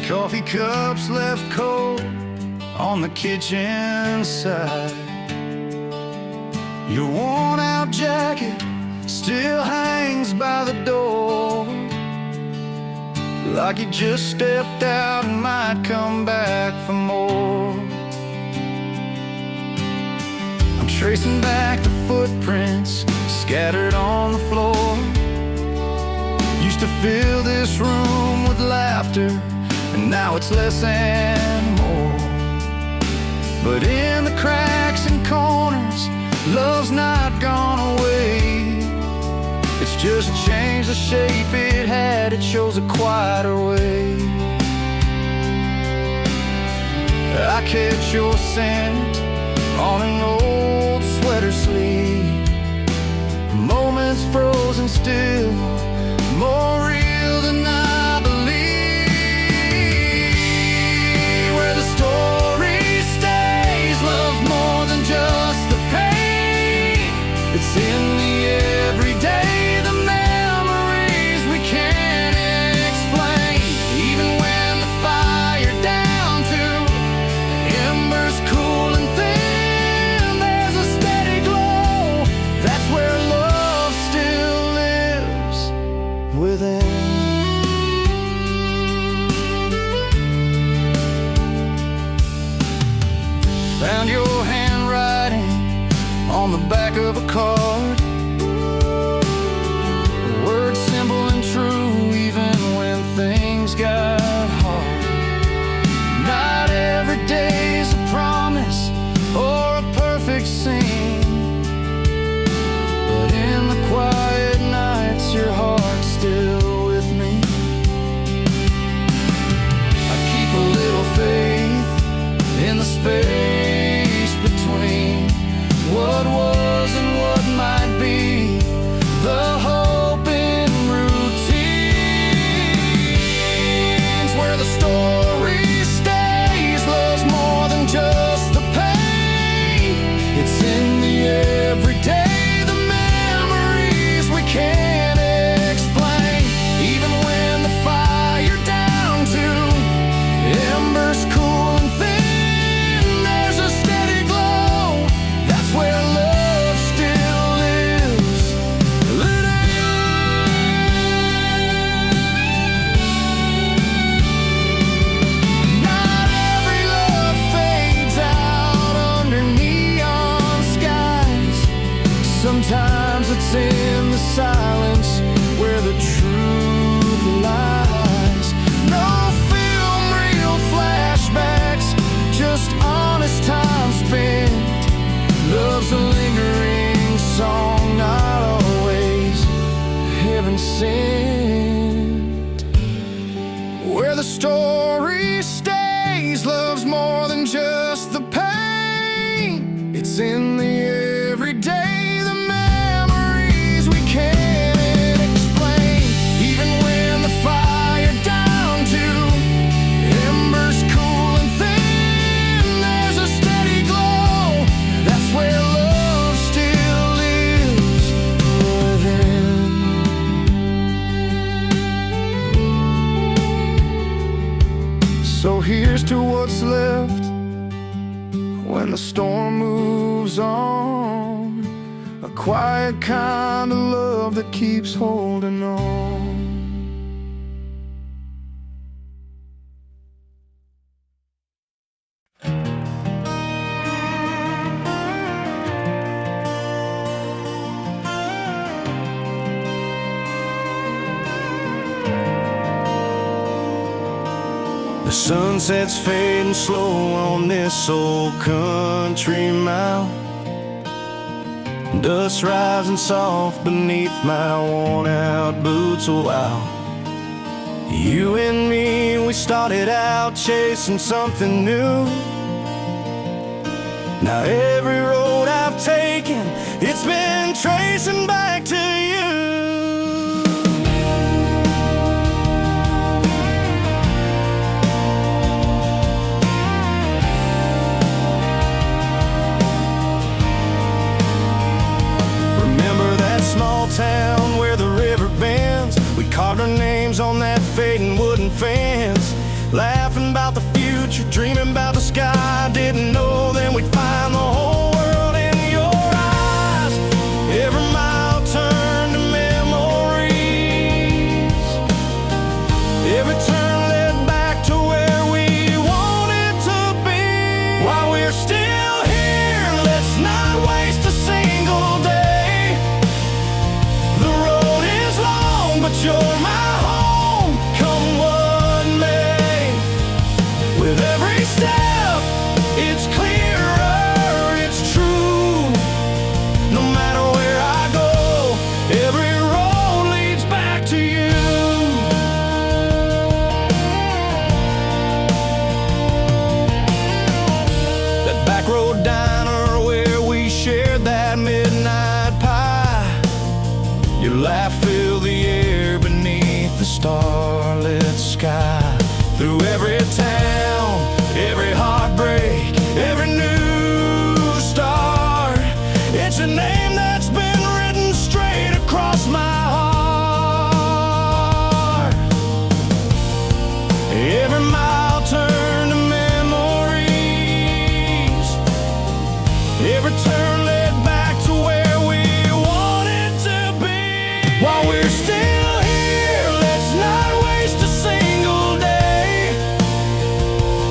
Coffee cups left cold on the kitchen side. Your worn out jacket still hangs by the door, like you just stepped out and might come back for more. I'm tracing back the footprints scattered on the floor. Used to fill this room with laughter, and now it's less and more. But in the cracks and corners, love's not gone away. It's just changed the shape it had. It shows a quieter way. I catch your scent on an old sweater sleeve. Moments frozen still, more real than I believe. Where the story stays, love's more than just the pain. It's in the everyday, the memories we can't explain. Even when the fire down to embers cool and thin, there's a steady glow. That's where love still lives within. Found your handwriting on the back of a card. Words simple and true, even when things got hard. Not every day's a promise or a perfect scene, but in the quiet nights, your heart's still with me. I keep a little faith in the space between what was and what might be. The hope in routines, where the story stays, love's more than just the pain. It's in the everyday, the memories we can't explain. Even when the fire down to embers cool and thin, there's a steady glow. That's where love still lives. Not every love fades out under neon skies. Sometimes it's in the silence where the truth lies. No film reel flashbacks, just honest time spent. Love's a lingering song, not always heaven sent. Where the story stays, love's more than just the pain. It's in the everyday, the memories we can't explain. Even when the fire down to embers cool and thin, there's a steady glow. That's where love still lives within. So here's to what's left when the storm moves on. A quiet kind of love that keeps holding on. The sunset's fading slow on this old country mile. Dust rising soft beneath my worn out boots a while. You and me, we started out chasing something new. Now every road I've taken, it's been tracing back to you. Remember that small fence, laughing about the future, dreaming about the sky. Didn't know then we'd find the whole world in your eyes. Every mile turned to memories. Every turn led back to where we wanted to be. While we're still here, let's not waste a single day. The road is long, but you're my home, come what may. With every step, it's clearer, it's true. No matter where I go, every road leads back to you. That back road diner where we shared that midnight pie. Your laugh filled the air beneath the starlit sky. Through every town, every heartbreak, every new start, it's a name that's been written straight across my heart. Every mile turned to memories. Every turn led back to where we wanted to be. While we're still here, let's not waste a single day.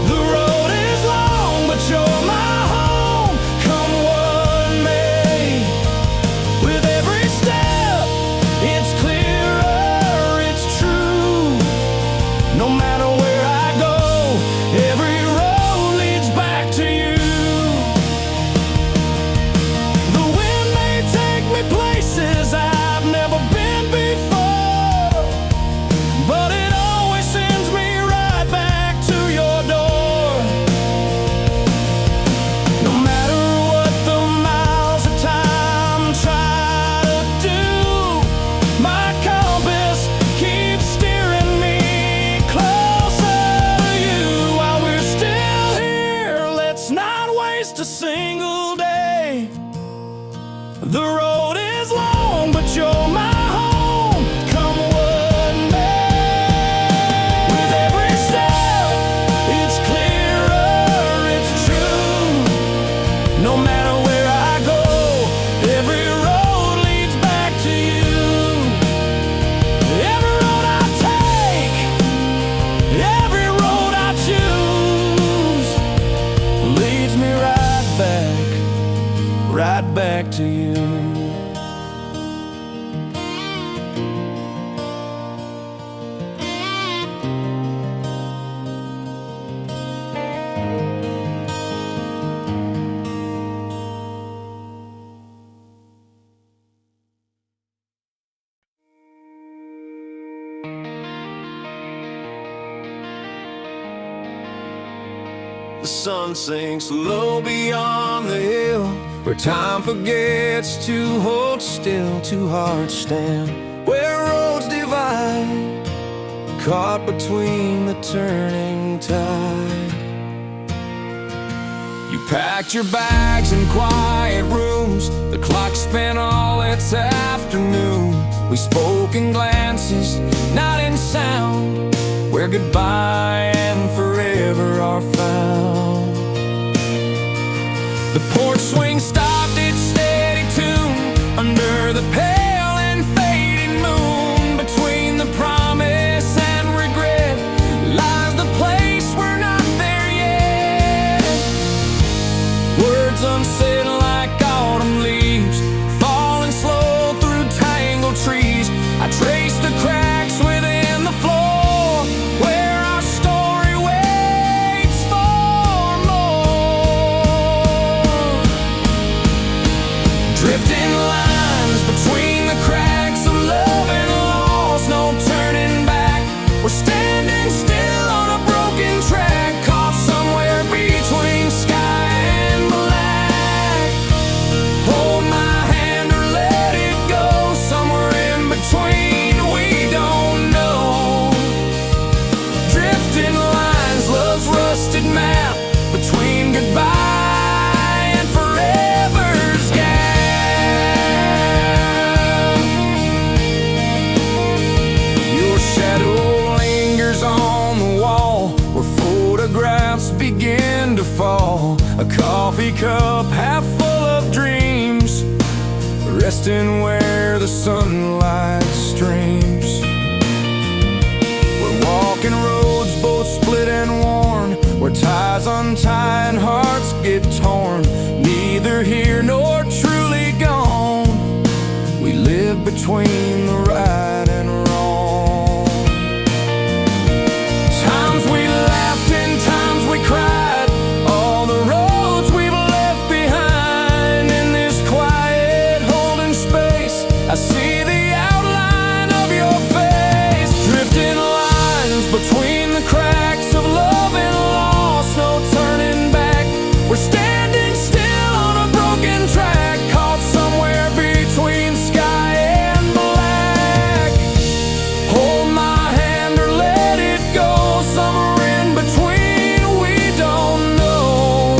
The road is long, but you're my home, come what may. With every step, it's clearer, it's true. No matter where I go, every road leads back to you. The wind may take me places I've never been before, but it always sends me right back to your door. No matter what the miles of time try to do, my compass keeps steering me closer to you. While we're still here, let's not waste a single day. The road is long, but you're my home, come what may. With every step, it's clearer, it's true. No matter where I go, every road leads back to you. Every road I take, every road I choose, leads me right back to you. The sun sinks low beyond the hill, where time forgets to hold still. Two hearts stand where roads divide, caught between the turning tide. You packed your bags in quiet rooms, the clock spent all its afternoon. We spoke in glances, not in sound, where goodbye and forever are found. The porch swing stopped its steady tune under the pale and fading moon. Between the promise and regret lies the place we're not there yet. Words unsaid like autumn leaves, falling slow through tangled trees. I trace the cracks within the floor where our story waits for more. begin to fall, a coffee cup half full of dreams, resting where the sunlight streams. We're walking roads both split and worn, where ties untie and hearts get torn. Neither here nor truly gone, we live between the right and wrong. Times we laughed and times we cried, all the roads we've left behind. In this quiet holding space, I see the outline of your face. Drifting lines between the cracks of love and loss, no turning back. We're standing still on a broken track, caught somewhere between sky and black. Hold my hand or let it go, somewhere in between, we don't know.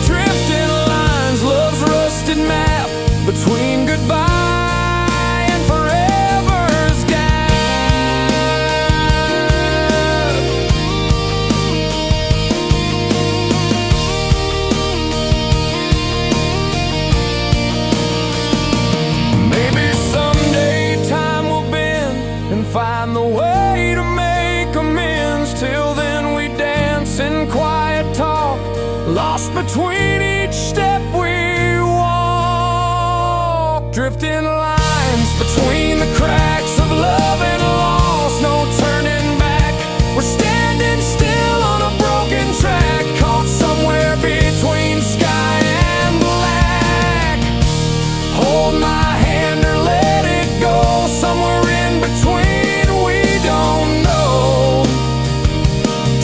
Drifting lines, love's rusted map, between goodbye and forever's gap. Maybe someday time will bend and find the way to make amends. Till then we dance in quiet talk, lost between each step we walk. Drifting lines between the cracks of love and loss, no turning back. We're standing still on a broken track, caught somewhere between sky and black. Hold my hand or let it go, somewhere in between, we don't know.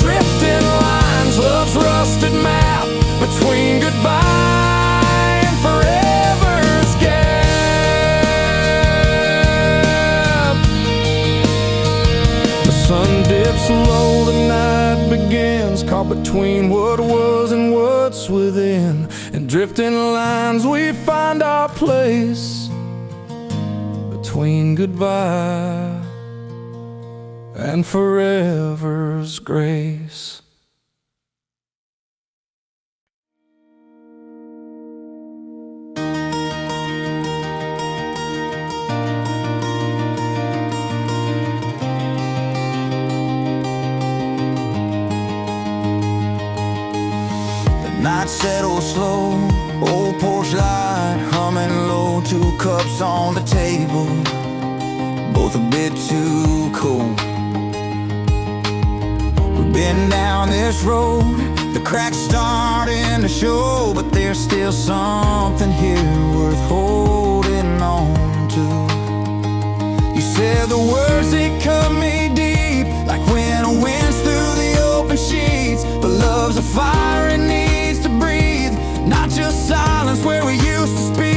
Drifting lines, love's rusted map, between goodbye and forever's gap. The sun dips low, the night begins, caught between what was and what's within. And drifting lines, we find our place between goodbye and forever's grace. Night settles slow, old porch light humming low. 2 cups on the table, both a bit too cold. We've been down this road, the cracks starting to show, but there's still something here worth holding on to. You said the words that cut me deep, like when a wind's through the open sheets. But love's a fire it needs to breathe, not just silence where we used to speak.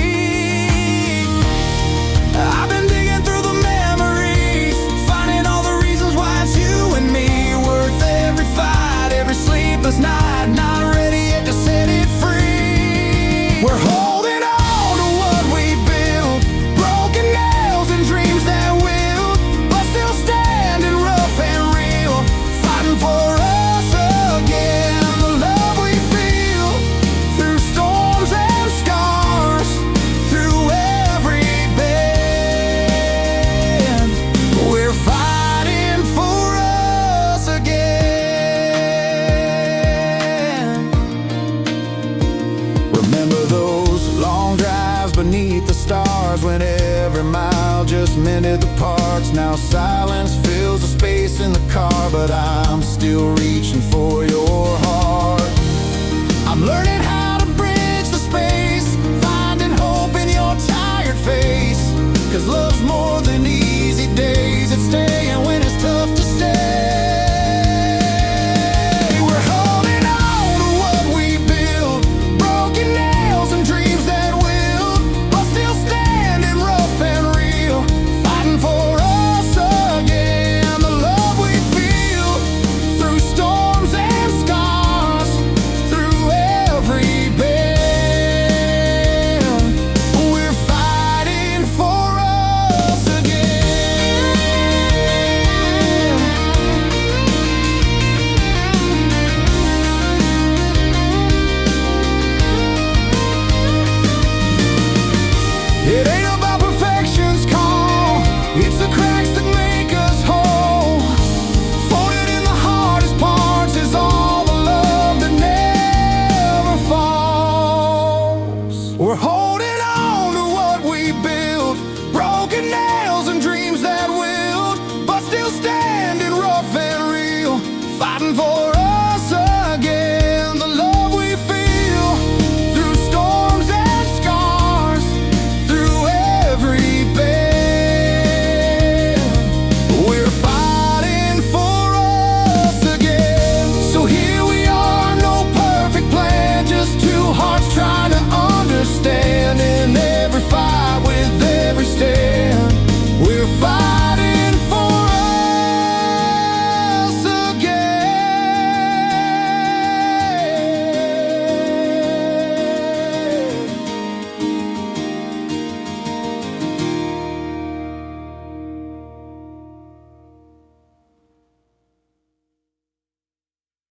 I've been digging through the memories, finding all the reasons why it's you and me, worth every fight, every sleepless night, not ready yet to set it free. We're holding on to what we built, broken nails and dreams that will, but still standing rough and real, fighting for us again. The love we feel through storms and scars, through every bend, we're fighting for us again. Remember those long drives beneath the stars, when every mile just mended the parts. Now silence fills the space in the car, but I'm still reaching for you.